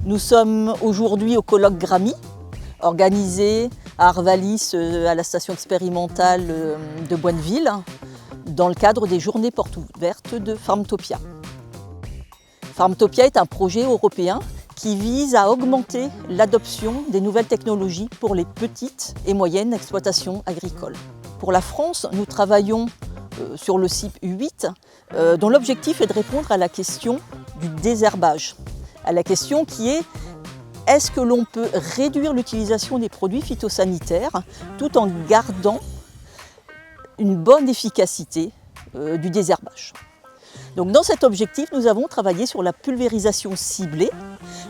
Nous sommes aujourd'hui au colloque Gramy, organisé à Arvalis, à la station expérimentale de Boineville, dans le cadre des journées portes ouvertes de Farmtopia. Farmtopia est un projet européen qui vise à augmenter l'adoption des nouvelles technologies pour les petites et moyennes exploitations agricoles. Pour la France, nous travaillons sur le CIP 8, dont l'objectif est de répondre à la question du désherbage. À la question qui est: est-ce que l'on peut réduire l'utilisation des produits phytosanitaires tout en gardant une bonne efficacité du désherbage? Donc dans cet objectif, nous avons travaillé sur la pulvérisation ciblée.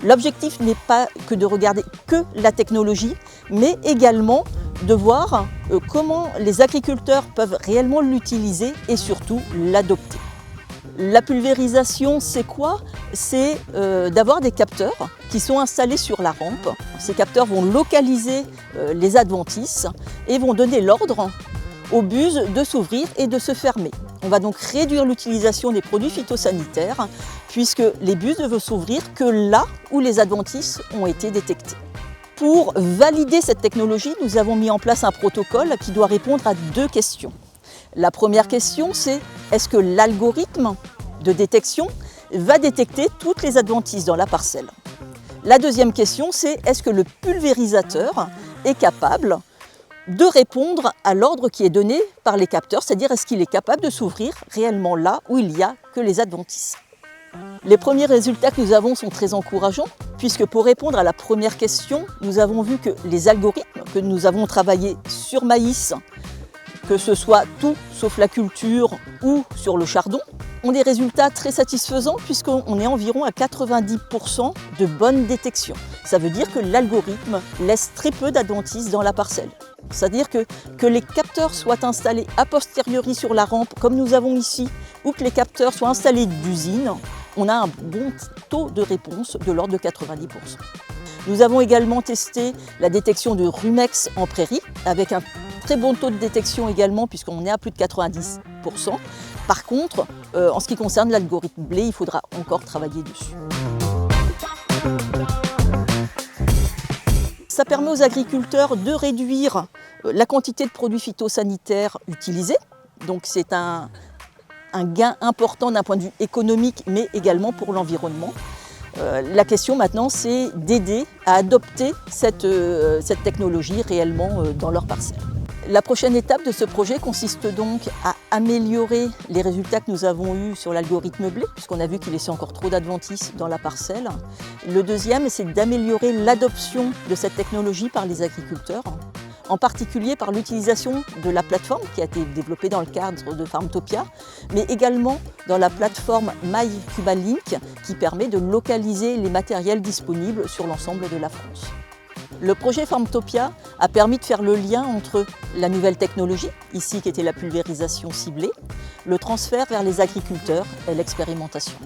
L'objectif n'est pas que de regarder que la technologie, mais également de voir comment les agriculteurs peuvent réellement l'utiliser et surtout l'adopter. La pulvérisation, c'est quoi? C'est d'avoir des capteurs qui sont installés sur la rampe. Ces capteurs vont localiser les adventices et vont donner l'ordre aux buses de s'ouvrir et de se fermer. On va donc réduire l'utilisation des produits phytosanitaires puisque les buses ne vont s'ouvrir que là où les adventices ont été détectés. Pour valider cette technologie, nous avons mis en place un protocole qui doit répondre à deux questions. La première question, c'est: est-ce que l'algorithme de détection va détecter toutes les adventices dans la parcelle? La deuxième question, c'est: est-ce que le pulvérisateur est capable de répondre à l'ordre qui est donné par les capteurs, c'est-à-dire est-ce qu'il est capable de s'ouvrir réellement là où il n'y a que les adventices? Les premiers résultats que nous avons sont très encourageants, puisque pour répondre à la première question, nous avons vu que les algorithmes que nous avons travaillés sur maïs, que ce soit tout sauf la culture ou sur le chardon, ont des résultats très satisfaisants puisqu'on est environ à 90% de bonne détection. Ça veut dire que l'algorithme laisse très peu d'adventices dans la parcelle. C'est-à-dire que les capteurs soient installés a posteriori sur la rampe, comme nous avons ici, ou que les capteurs soient installés d'usine, on a un bon taux de réponse de l'ordre de 90%. Nous avons également testé la détection de rumex en prairie, avec un très bon taux de détection également, puisqu'on est à plus de 90%. Par contre, en ce qui concerne l'algorithme blé, il faudra encore travailler dessus. Ça permet aux agriculteurs de réduire la quantité de produits phytosanitaires utilisés. Donc c'est un gain important d'un point de vue économique, mais également pour l'environnement. La question maintenant, c'est d'aider à adopter cette technologie réellement dans leur parcelle. La prochaine étape de ce projet consiste donc à améliorer les résultats que nous avons eus sur l'algorithme blé, puisqu'on a vu qu'il laissait encore trop d'adventices dans la parcelle. Le deuxième, c'est d'améliorer l'adoption de cette technologie par les agriculteurs, en particulier par l'utilisation de la plateforme qui a été développée dans le cadre de Farmtopia, mais également dans la plateforme MyCubalink qui permet de localiser les matériels disponibles sur l'ensemble de la France. Le projet Farmtopia a permis de faire le lien entre la nouvelle technologie, ici qui était la pulvérisation ciblée, le transfert vers les agriculteurs et l'expérimentation.